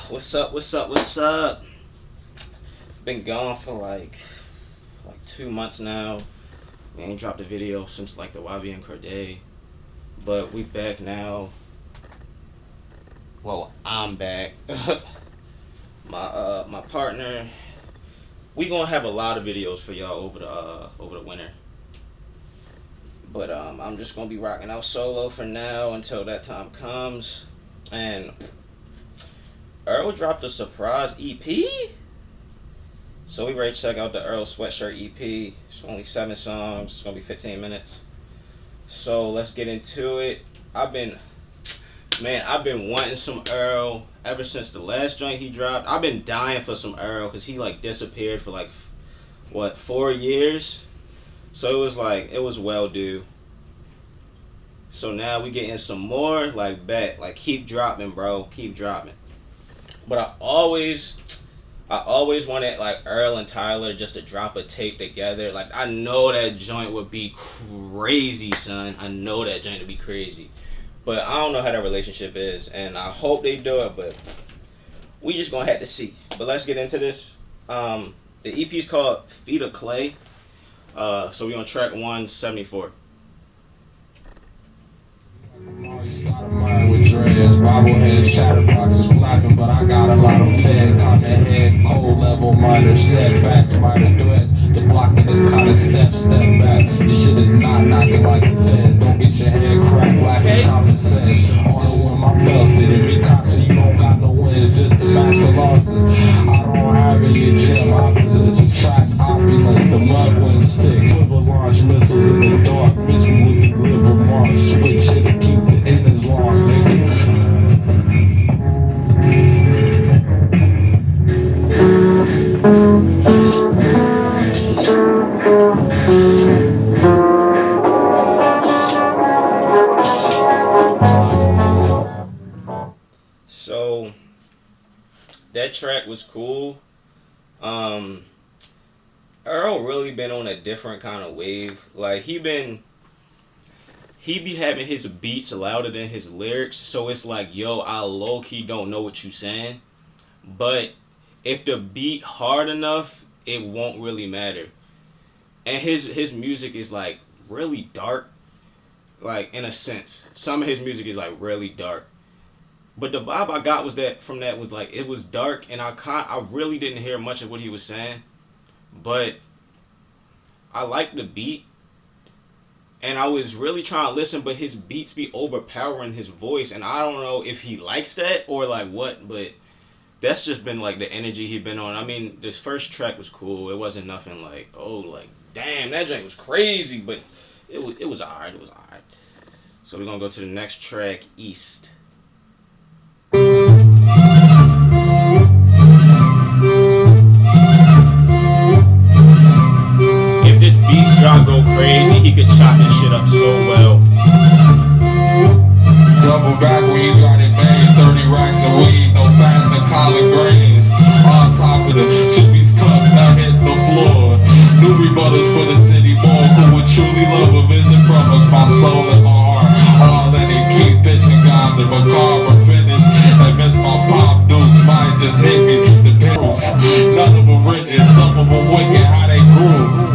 What's up? What's up? What's up? Been gone for like 2 months now. We ain't dropped a video since like the YB and Corday, but we back now. Well, I'm back. My partner. We gonna have a lot of videos for y'all over the winter. But I'm just gonna be rocking out solo for now until that time comes. And Earl dropped a surprise EP. So we ready to check out the Earl Sweatshirt EP. It's only 7 songs. It's gonna be 15 minutes. So let's get into it. I've been wanting some Earl ever since the last joint he dropped. I've been dying for some Earl because he like disappeared for like 4 years. So it was well due. So now we getting some more like keep dropping, bro, keep dropping. But I always wanted like Earl and Tyler just to drop a tape together. Like I know that joint would be crazy, son. I know that joint would be crazy. But I don't know how their relationship is, and I hope they do it, but we just gonna have to see. But let's get into this. The EP is called Feet of Clay. So we on track 174. With dreads, bobbleheads, chatterboxes flapping, but I got a lot of fed. Kinda head, cold level, minor setbacks, minor threats. The blocking this kind of step back. This shit is not knocking like the feds. Don't get your head cracked, lacking common sense. On the whim, I felt it. In me constant, you don't got no wins, just the master losses. I don't have in your gym opposites. Subtract opulence, the mud wouldn't stick. Quiver launch missiles in the dark. Miss me with the glib remarks. Switch it and keep the innards long. So that track was cool. Earl really been on a different kind of wave. Like he be having his beats louder than his lyrics, so it's like, yo, I low key don't know what you saying, but if the beat hard enough, it won't really matter. And his music is like really dark, like in a sense. Some of his music is like really dark. But the vibe I got was like it was dark, and I really didn't hear much of what he was saying, but I liked the beat, and I was really trying to listen. But his beats be overpowering his voice, and I don't know if he likes that or like what, but that's just been like the energy he been on. I mean, this first track was cool. It wasn't nothing like, oh, like damn, that joint was crazy, but it was alright. It was alright. So we're gonna go to the next track, East. If this beat drop go crazy, he could chop this shit up so well. Double back when you got it made. 30 racks of weed, no fast than collard greens. On top of the Chippy's cup, now hit the floor. Newbie Brothers for the city boy who would truly love a visit from us. My soul and my heart, all that they keep fishing, God, the macabre finish. And miss my pop dudes might just hit me. The pills, none of them rigid, some of them wicked, how they grew.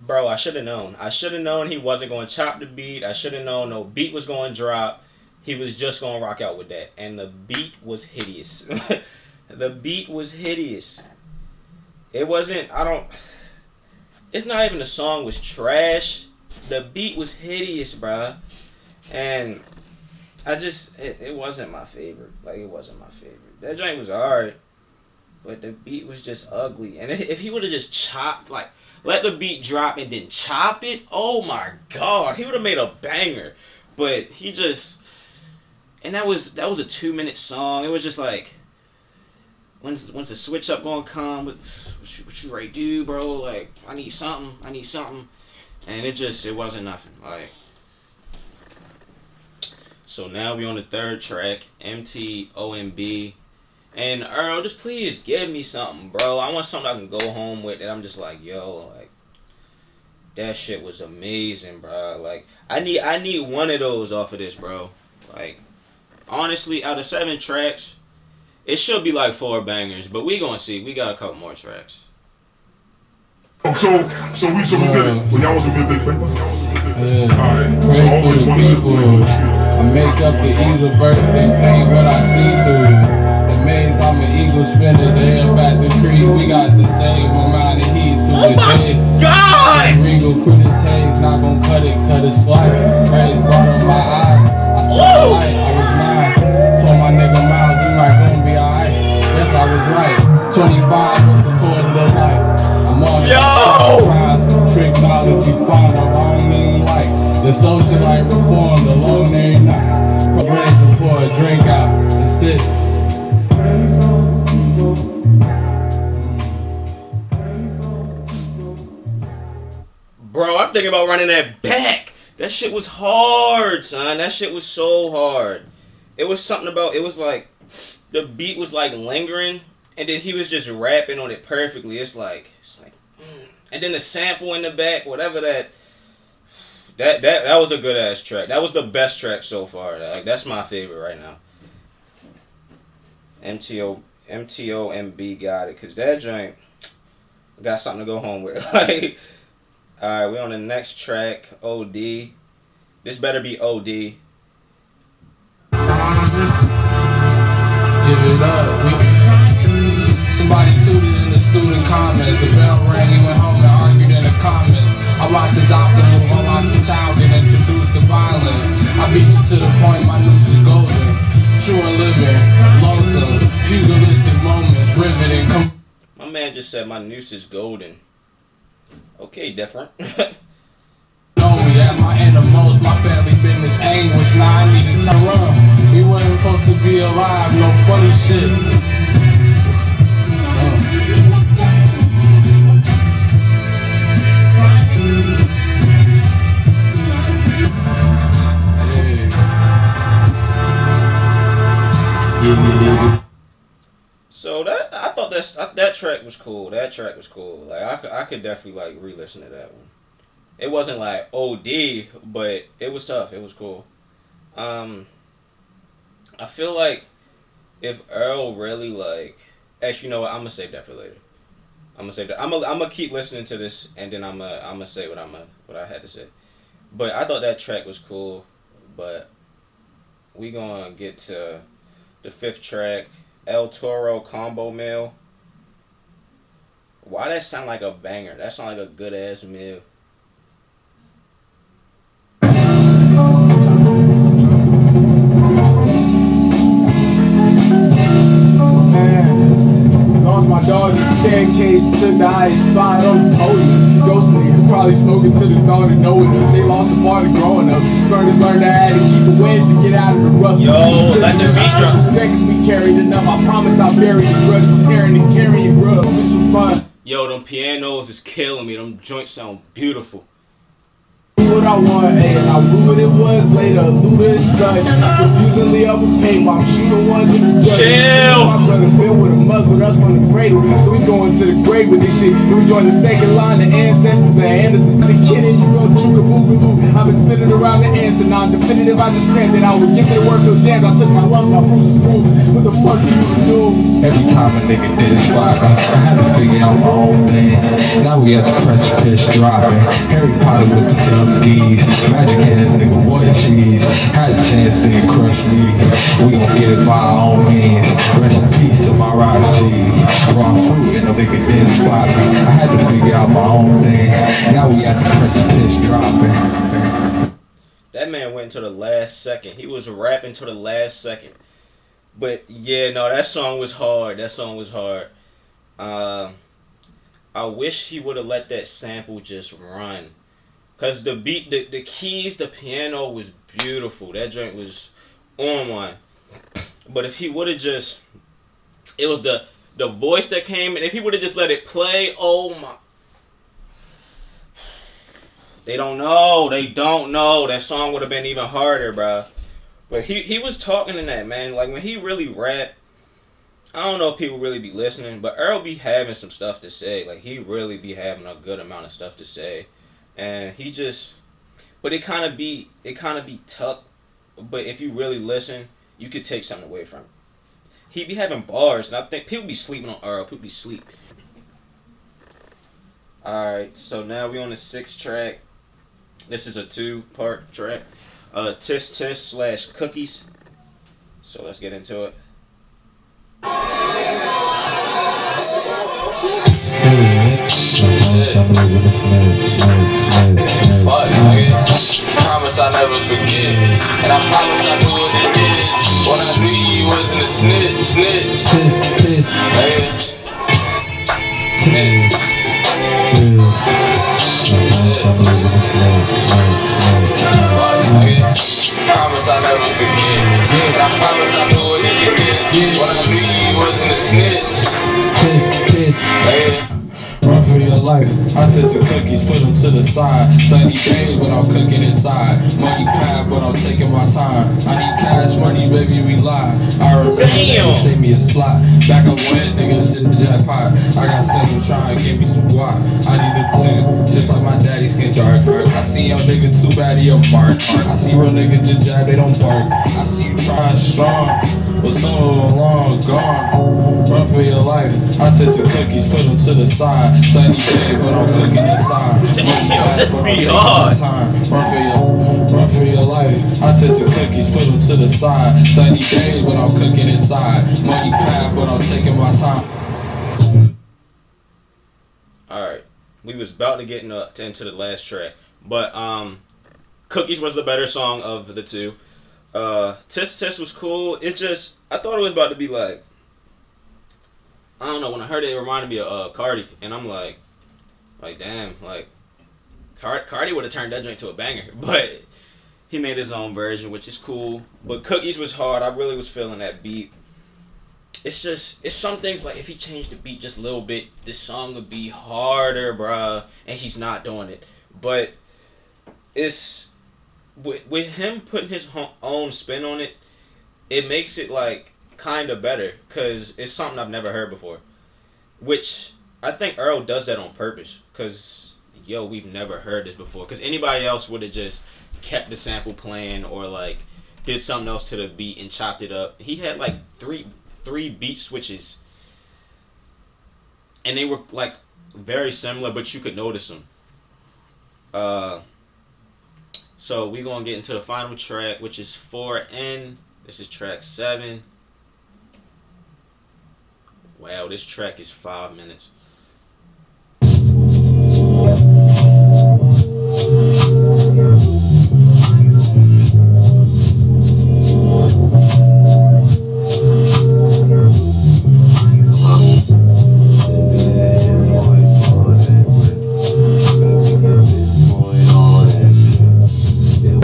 Bro, I should have known. I should have known he wasn't going to chop the beat. I should have known no beat was going to drop. He was just going to rock out with that. And the beat was hideous. The beat was hideous. It wasn't, it's not even the song was trash. The beat was hideous, bruh. And it wasn't my favorite. Like, it wasn't my favorite. That joint was alright. But the beat was just ugly. And if he would have just chopped, like, let the beat drop and then chop it, oh my god, he would have made a banger. But he just, and that was a 2-minute song. It was just like, when's the switch up gonna come? What you ready to do, bro? Like, I need something. And it wasn't nothing. Like, so now we on the third track, MTOMB. And Earl, just please give me something, bro. I want something I can go home with. And I'm just like, yo, like that shit was amazing, bro. Like I need one of those off of this, bro. Like honestly, out of 7 tracks, it should be like 4 bangers. But we gonna see. We got a couple more tracks. So we did it. Well, y'all was a big fan. Pray for the people. I make up the easel verse and paint what I see through. The maze, I'm an eagle spinner. The air at the creek. We got the same amount of heat to the day. God! Regal critiques, not gon' cut it slight. Praise brought on my eyes. I saw the light, I was 9. Told my nigga Miles, we might gon' be alright. Yes, I was right. 25 was a quarter of the light. I'm on trick knowledge you find out I don't even like. The socialite reform, the long day night. Brains and pour a drink out and sit. Bro, I'm thinking about running that back. That shit was hard, son. That shit was so hard. It was something about, it was like, the beat was like lingering, and then he was just rapping on it perfectly. It's like, and then the sample in the back, whatever that was a good ass track. That was the best track so far. Like that's my favorite right now. MTO MB got it, cause that joint got something to go home with. Like, all right, we on the next track. OD. This better be OD. Give it up. Somebody tooted in the student comments. The bell rang, he went home and argued in the comments. I watched the doctor move, I watched the child get introduced to violence. I beat you to the point my noose is golden. True and living, lonesome, pugilistic moments, riveting. My man just said my noose is golden. Okay, different. Know me at my innermost, my family business anguish. Now I need to run. We weren't supposed to be alive, no funny shit. So I thought that track was cool. That track was cool. Like I could definitely like re-listen to that one. It wasn't like OD, but it was tough. It was cool. I feel like if Earl really like, actually, you know what? I'm gonna save that for later. I'm gonna save that. I'm gonna keep listening to this, and then I'm gonna say what I had to say. But I thought that track was cool. But we gonna get to the 5th track, El Torro Combo Meal. Why that sound like a banger? That sound like a good ass meal. Lost my dog in the staircase, took the highest spot on the podium. Ghost niggas probably smoking to the thought of knowing us. They lost a part of growing up. Spurners learned to how to keep a wedge to get out of the rough. Yo, let the beat drop. Respect we carried enough. I promise I'll bury the brothers preparing and carrying grub. This was fun. Yo, them pianos is killing me. Them joints sound beautiful. What I want, ayy, and I knew what it was later, Luda as such. Confusingly up with pain while I'm shooting ones in the judge. Chill! My brother's been with a muzzle, that's from the cradle. So we going to the grave with this shit. We join the second line, the ancestors and Anderson. The kid and you go juke a boo. I've been spinning around the answer, now I'm definitive. I just cramped that I would give it a work those jams. I took my lungs, my Bruce's proof. What the fuck you do? Every time a nigga did a squat, I had to figure out my own thing. Now we at the precipice dropping. Harry Potter with the keys. Magic hands, nigga, boy, cheese. Had a chance, nigga, crush me. We gon' get it by our own means. Rest in peace to my rice cheese. Raw fruit and a nigga did squat. I had to figure out my own thing. Now we at the precipice dropping. That man went to the last second. He was rapping to the last second. But yeah, no, that song was hard. That song was hard. I wish he would have let that sample just run. Cause the beat, the keys, the piano was beautiful. That joint was on one. But if he would have just, it was the voice that came, and if he would have just let it play, oh my. They don't know. That song would have been even harder, bro. But he was talking in that, man. Like when he really rapped, I don't know if people really be listening, but Earl be having some stuff to say. Like, he really be having a good amount of stuff to say, and he just, but it kind of be tucked. But if you really listen, you could take something away from it. He be having bars, and I think people be sleeping on Earl. People be sleep. All right, so now we on the 6th track. This is a 2-part track. Tisk Tisk slash Cookies. So let's get into it. Fuck, nigga. Promise I never forget. And I promise I knew what it is. When I knew you wasn't a snitch. Nigga. Snitch. Fuck, nigga. Promise I never forget. And I promise I knew what it is. When I knew you wasn't a snitch. Nigga. Run for your life. I took the cookies, put them to the side. Sunny day, but I'm cooking inside. Money path, but I'm taking my time. I need cash money, baby, we lie. I remember they save me a slot. Back up when niggas hit the jackpot. I got central trying to give me some guap. I need a 10, just like my daddy's skin dark. I see your nigga too bad he a mark. I see real niggas just jab, they don't bark. I see you trying strong, but some of them long gone. Run for your life. I took the cookies, put them to the side. Sunny day, but I'm cooking inside. Damn, this be hard. Run for your life. I took the cookies, put them to the side. Sunny day, but I'm cooking inside. Money path, but I'm taking my time. Alright. We was about to get into the last track. But Cookies was the better song of the two. Tisk Tisk was cool. It's just, I thought it was about to be like, I don't know, when I heard it, it reminded me of Cardi. And I'm like damn, like, Cardi would have turned that joint to a banger. But he made his own version, which is cool. But Cookies was hard. I really was feeling that beat. It's some things like if he changed the beat just a little bit, this song would be harder, bruh. And he's not doing it. But it's, with him putting his own spin on it, it makes it like kind of better because it's something I've never heard before, which I think Earl does that on purpose because we've never heard this before, because anybody else would have just kept the sample playing or like did something else to the beat and chopped it up. He had like three beat switches and they were like very similar, but you could notice them. So we're gonna get into the final track, which is 4N. This is track 7. Wow, this track is 5 minutes.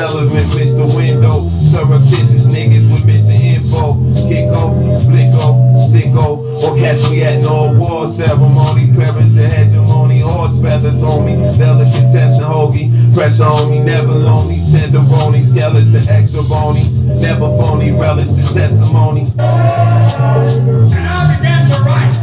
Elements miss the window, surreptitious niggas with missing info. Kicko, Blicko, Sicko, or catch me at no award ceremony. Perish the hegemony, horse feathers on me. Delicatessen hoagie, pressure on me, never lonely. Tenderoni, skeleton extra bony. Never phony, relish the testimony. And I began to write.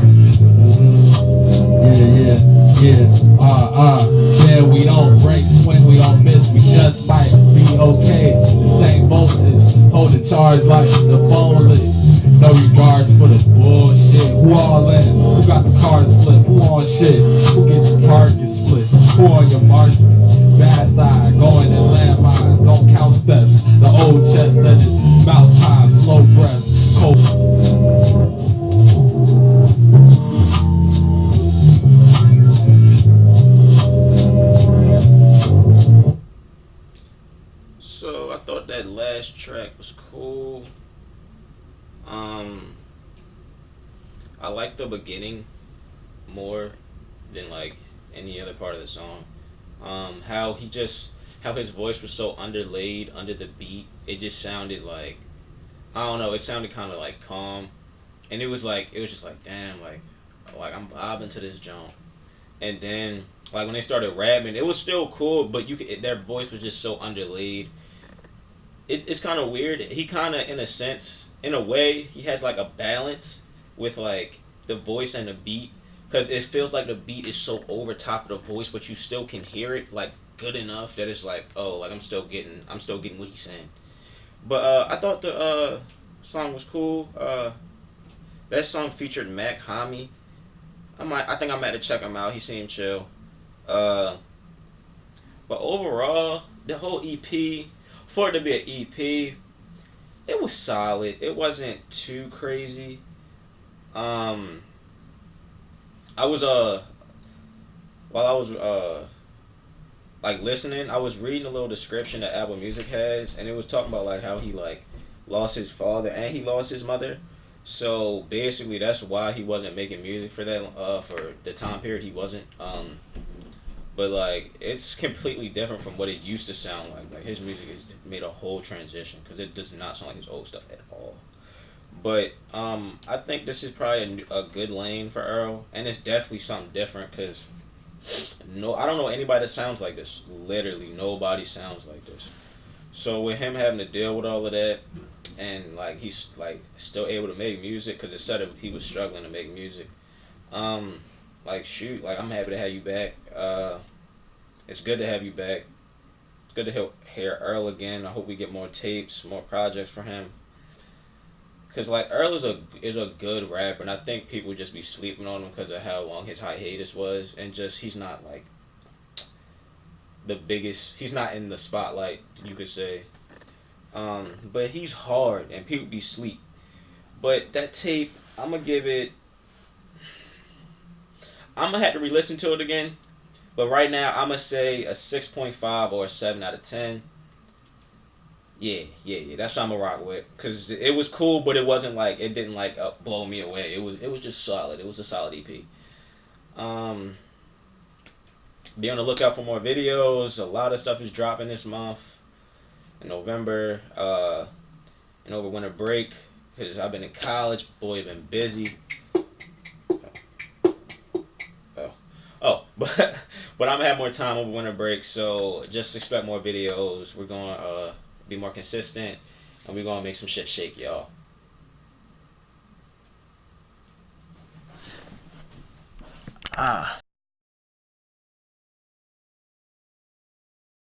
Yeah, we don't break, swing, we don't miss, we just fight, be okay, the same voltage, hold the charge like the phone list, no regards for the bullshit, who all in, who got the cards flipped, who on shit, who gets the target split, who on your marksman, bad side, going in landmines, don't count steps, the old chest that is about time, slow breaths, cold. So I thought that last track was cool. I like the beginning more than like any other part of the song. How his voice was so underlaid under the beat. It just sounded like, I don't know, it sounded kind of like calm, and it was just like damn, like I'm vibing to this joint. And then like when they started rapping, it was still cool, but their voice was just so underlaid. It's kind of weird. He kind of, in a way, he has like a balance, with like the voice and the beat, because it feels like the beat is so over top of the voice, but you still can hear it like good enough that it's like, oh, like I'm still getting what he's saying. But I thought the song was cool. That song featured Mac Hami. I think I'm to check him out. He seemed chill. Uh, but overall, the whole EP, for it to be an EP, it was solid. It wasn't too crazy. Um, I was while I was like listening, I was reading a little description that Apple Music has, and it was talking about like how he like lost his father and he lost his mother. So basically, that's why he wasn't making music for that for the time period he wasn't. But like it's completely different from what it used to sound like. Like his music has made a whole transition because it does not sound like his old stuff at all. But I think this is probably a good lane for Earl, and it's definitely something different because no, I don't know anybody that sounds like this. Literally, nobody sounds like this. So with him having to deal with all of that, and like he's like still able to make music because it said he was struggling to make music. Like shoot, like I'm happy to have you back. It's good to have you back. It's good to hear Earl again. I hope we get more tapes, more projects for him. Cause like Earl is a good rapper, and I think people just be sleeping on him because of how long his hiatus was, and just he's not like the biggest. He's not in the spotlight, you could say. But he's hard, and people be sleep. But that tape, I'm gonna give it. I'm gonna have to re-listen to it again, but right now I'm gonna say a 6.5 or a 7 out of 10. Yeah. That's what I'm gonna rock with, cause it was cool, but it didn't like blow me away. It was just solid. It was a solid EP. Be on the lookout for more videos. A lot of stuff is dropping this month in November. And over winter break, cause I've been in college. Boy, I've been busy. But I'm gonna have more time over winter break, so just expect more videos. We're gonna be more consistent, and we're gonna make some shit shake, y'all.